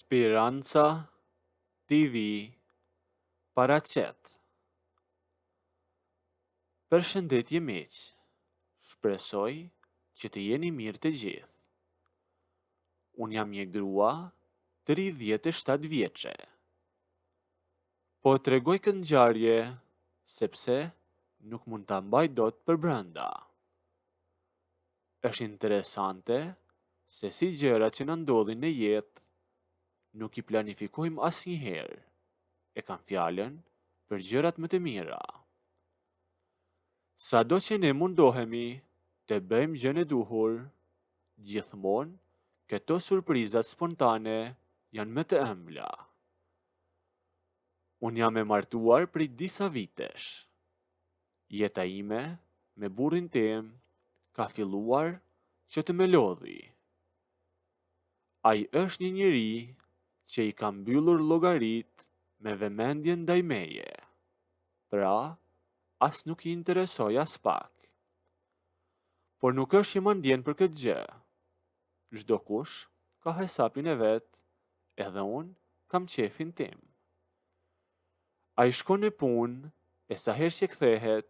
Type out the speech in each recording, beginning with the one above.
Speranca TV Paraqet. Përshëndetje miq, shpresoj që të jeni mirë të gjithë. Unë jam një grua 37 vjeçe. Po tregoj këtë ngjarje sepse nuk mund ta mbaj dot për brenda. Është interesante se si gjërat që na ndodhin në jetë nuk i planifikojmë asnjëherë. E kam fjalën për gjërat më të mira. Sado që ne mundohemi të bëjmë gjën e duhur, gjithmonë këto surprizat spontane janë më të ëmbla. Unë jam e martuar prej disa vitesh. Jeta ime me burrin tim ka filluar që të më lodhi. Ai është një njeri që i ka mbyllur llogarit me vëmendje ndaj meje. Pra, as nuk i interesoj as pak. Por nuk është që më ndjen për këtë gjë. Çdo kush ka hesapin e vet, edhe unë kam qefin tim. Ai shkon në punë e sa herë që kthehet,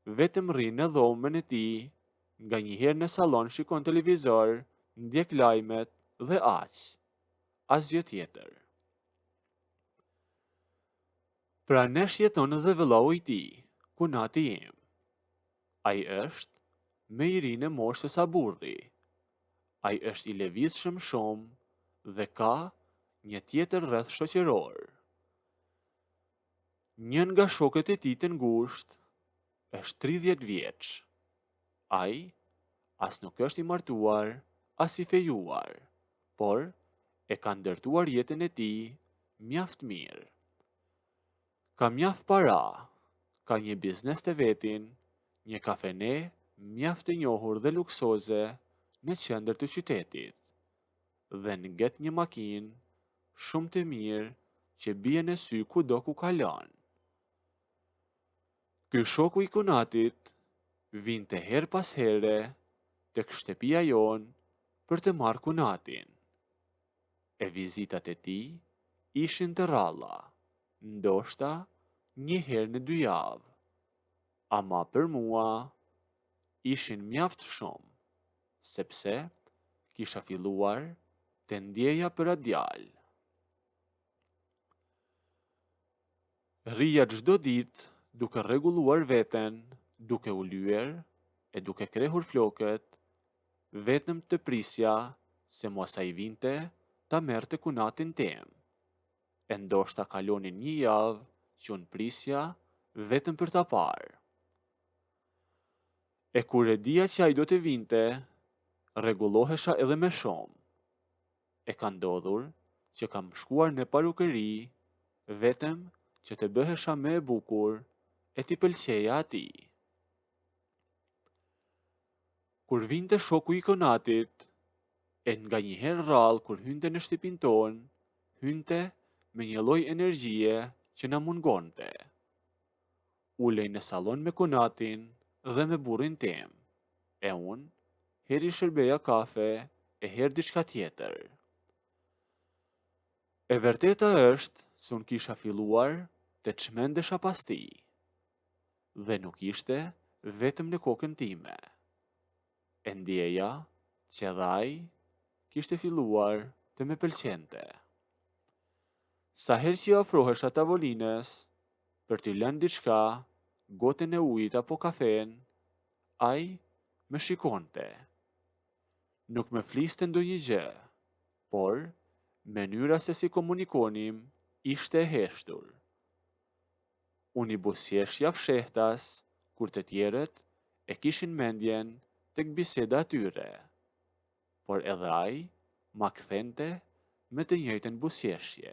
vetëm rrin në dhomën e tij, nga njëherë në sallon shikon televizor, ndjek lajmet dhe aq. Asgjë tjetër. Pra nesh jeton dhe vëllau i tij, kunati im. Ai është me i ri në moshë sa burri. Ai është i lëvizshëm shumë dhe ka një tjetër rreth shoqëror. Njën nga shokët e tij të ngushtë është 30 vjeç. Ai as nuk është i martuar, as i fejuar, por e ka ndërtuar jetën e tij mjaft mirë. Ka mjaft para, ka një biznes të vetin, një kafene mjaft të njohur dhe luksoze në qendër të qytetit, dhe ngjet një makinë shumë të mirë që bie në sy kudo ku kalon. Ky shoku i kunatit vinte her pas here tek shtëpia jon për të marrë kunatin. E vizitat e tij ishin të rralla, ndoshta një herë në 2 javë, ama për mua ishin mjaft shumë, sepse kisha filluar të ndjeja për atë djalë. Rrija çdo ditë duke rregulluar veten, duke u lyer e duke krehur flokët, vetëm të prisja se mos ai vinte ta merrte kunatin tim. E ndoshta kalonin 1 javë që unë prisja vetëm për ta parë. E kur e dija që ai do të vinte, rregullohesha edhe më shumë. E ka ndodhur që kam shkuar në parukëri vetëm që të bëhesha më e bukur e t'i pëlqeja atij. Kur vinte shoku i konatit, e nga njëherë rrallë kur hynte në shtëpinë tonë, hynte me një lloj energjie që na mungonte. Ulej në sallon me konatin dhe me burrin tim, e unë her i shërbeja kafe e her diçka tjetër. E vërteta është se unë kisha filluar të çmendesha pas tij, dhe nuk ishte vetëm në kokën time. E ndjeja që edhe ai kishte filluar të më pëlqente. Sa herë që ofrohesha tavolinës për t'i lënë diçka, gotën e ujit apo kafen, ai më shikonte. Nuk më fliste ndonjë gjë, por mënyra se si komunikonim ishte e heshtur. Unë i busjeshja fshehtas, kur të tjerët e kishin mendjen tek biseda tyre, por edhe ai ma kthente me të njëjtën busjeshje.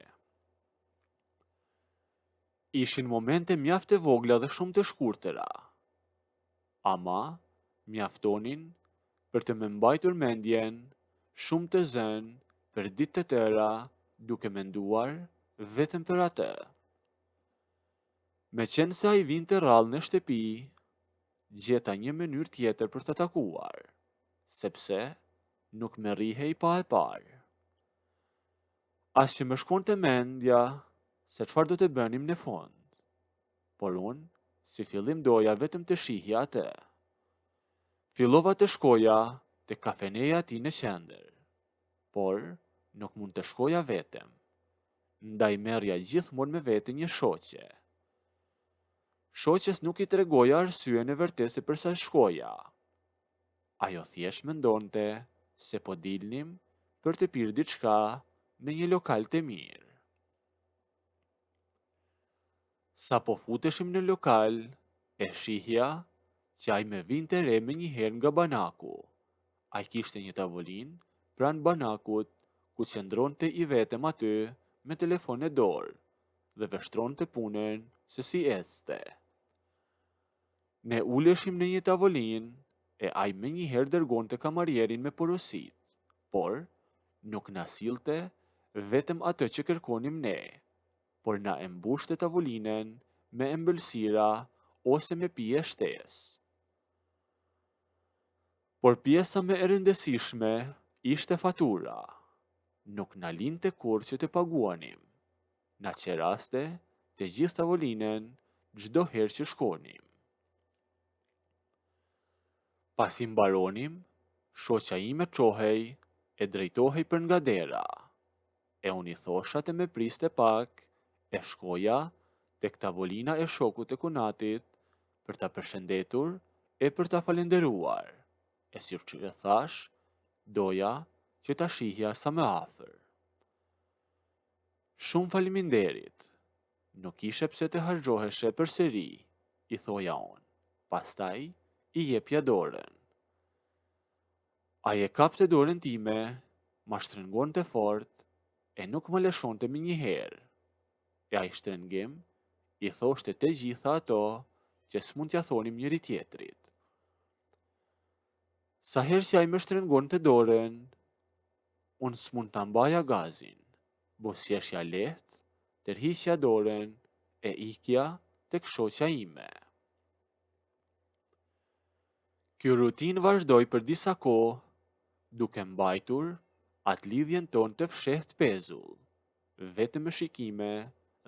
Ishin momente mjaft e vogla dhe shumë të shkurtëra, ama mjaftonin për të më mbajtur mendjen shumë të zënë për ditë të tëra, duke menduar vetëm për atë. Me qenë se ai vinte rrallë në shtëpi, gjeta një mënyrë tjetër për të takuar, sepse nuk më rrihej pa e parë. As që më shkon të mendja se çfarë do të bënim në fund, por unë, si fillim doja vetëm të shihja atë. Fillova të shkoja te kafeneja ti në qendër, por nuk mund të shkoja vetëm, ndaj merrja gjithmonë me vete një shoqe. Shoqes nuk i tregoja arsyen e vërtetë se përsa shkoja. Ajo thjesht mendonte se po dilnim për të pirë diçka në një lokal të mirë. Sa po futeshim në lokal, e shihja që ai me vinte re me njëherë nga banaku. Ai kishte një tavolinë pranë banakut ku qëndronte i vetëm aty me telefon e dorë dhe vështronte punën se si ecte. Ne uleshim në një tavolinë e ai me njëherë dërgonte kamarierin me porosit, por nuk na sillte vetëm atë që kërkonim ne, por na e mbushte tavolinën me ëmbëlsira ose me pije shtesë. Por pjesa më e rëndësishme ishte fatura. Nuk na linte kur që të paguanim. Na qeraste të gjithë tavolinën çdo herë që shkonim. Pasi mbaronim, shoqja ime çohej e drejtohej për nga dera. E unë i thosha të me priste pak, e shkoja tek tavolina e shokut të kunatit për ta përshëndetur e për ta falenderuar. E si që e thash, doja që ta shihja sa më afër. Shumë faleminderit, nuk ishe pse të harxhoheshe përsëri, i thoja unë. Pastaj i jepja dorën. Ai e kapte dorën time, ma shtrëngonte fort e nuk më lëshonte më njëherë. E ai shtrëngim i thoshte të gjitha ato që s'mund t'ja thonim njëri tjetrit. Sa herë që ai më shtrëngonte dorën, unë s'mund ta mbaja gazin. Bosjeshja lehtë, tërhiqja dorën e ikja tek shoqja ime. Kjo rutinë vazhdoi për disa kohë, duke mbajtur atë lidhjen tonë të fshehtë pezull, vetëm me shikime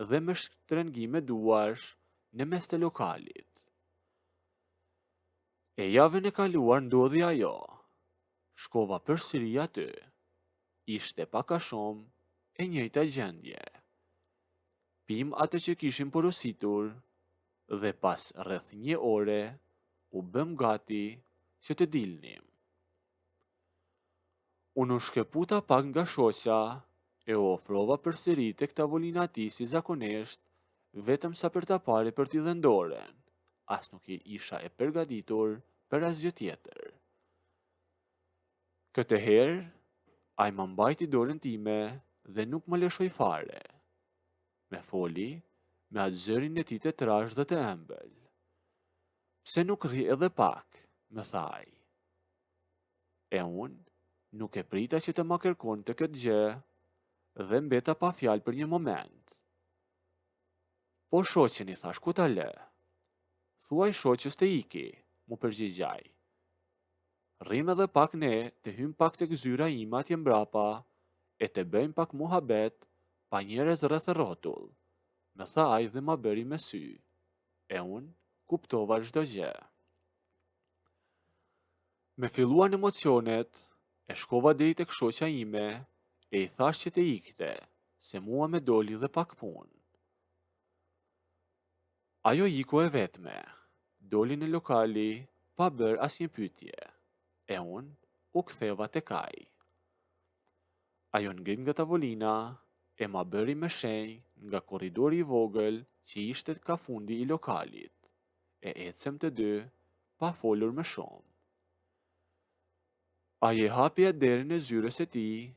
dhe me shtrëngime duarsh në mes të lokalit. E javën e kaluar ndodhi ajo. Shkova përsëri aty. Ishte pak a shumë e njëjta gjendje. Pim atë që kishim porositur dhe pas rreth një ore u bëm gati që të dilnim. Unë u shkëputa pak nga shoqja e u ofrova përsëri tek tavolina e tij si zakonisht, vetëm sa për ta parë për t'i dhënë dorën. As nuk i isha e përgatitur për asgjë tjetër. Këtë herë, ai më mbajti dorën time dhe nuk më lëshoi fare. Me foli me atë zërin e tij të trashë dhe të ëmbël. Pse nuk rri edhe pak, më tha ai. E unë nuk e prita që të ma kërkonte këtë gjë dhe mbeta pa fjalë për një moment. Po shoqen, i thash, ku ta lë? Thuaj shoqës të iki, mu përgjigjaj. Rrim edhe pak ne të hym pak tek zyra ime atje mbrapa e të bëjmë pak muhabet pa njerëz rreth rrotull. Më tha ai dhe ma bëri me sy. E unë kuptova çdo gjë. Me filluan emocionet, e shkova deri tek shoqja ime e i thash që të ikte, se mua me doli dhe pak punë. Ajo iku e vetme, doli në lokali pa bër asnjë pyetje, e unë u ktheva tek ai. Ajo ngrit nga tavolina e ma bëri me shenjë nga korridori i vogël që ishte ka fundi i lokalit, e ecëm të dy pa folur më shumë. Ai e hapi atë derën e zyrës e tij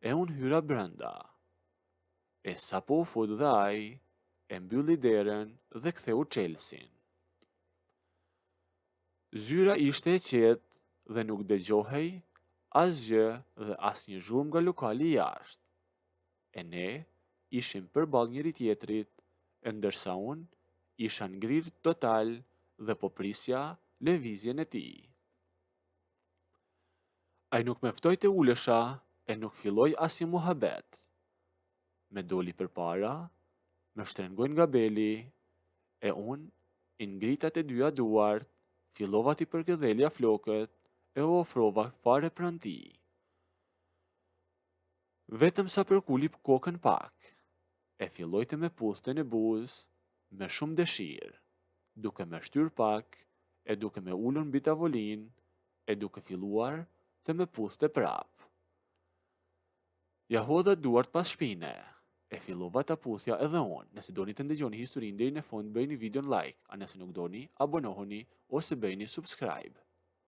e unë hyra brenda. E sa po u fut dhe ai, e mbylli derën dhe ktheu çelësin. Zyra ishte e qetë dhe nuk dëgjohej asgjë dhe asnjë zhurmë nga lokali jashtë. E ne ishim përballë njëri tjetrit, e ndërsa unë isha ngrirë total dhe po prisja lëvizjen e tij. Ai nuk me ftoi të ulesha e nuk filloi asnjë muhabet. me doli përpara, me shtrengojnë nga beli, e unë i ngrita të dyja duart, fillova t'i përkëdhelja flokët e u ofrova fare pranë tij. Vetëm sa përkuli kokën pak, e filloj të me puthte në buzë me shumë dëshirë, duke me shtyr pak, e duke me ulur mbi tavolinë, e duke filluar të me puthte prap. Ja hodha duart pas shpine, e fillova ta puthja edhe unë. Nëse doni të ndëgjoni historinë deri në fund, bëjni videon like, a nëse nuk doni, abonohuni ose bëjni subscribe.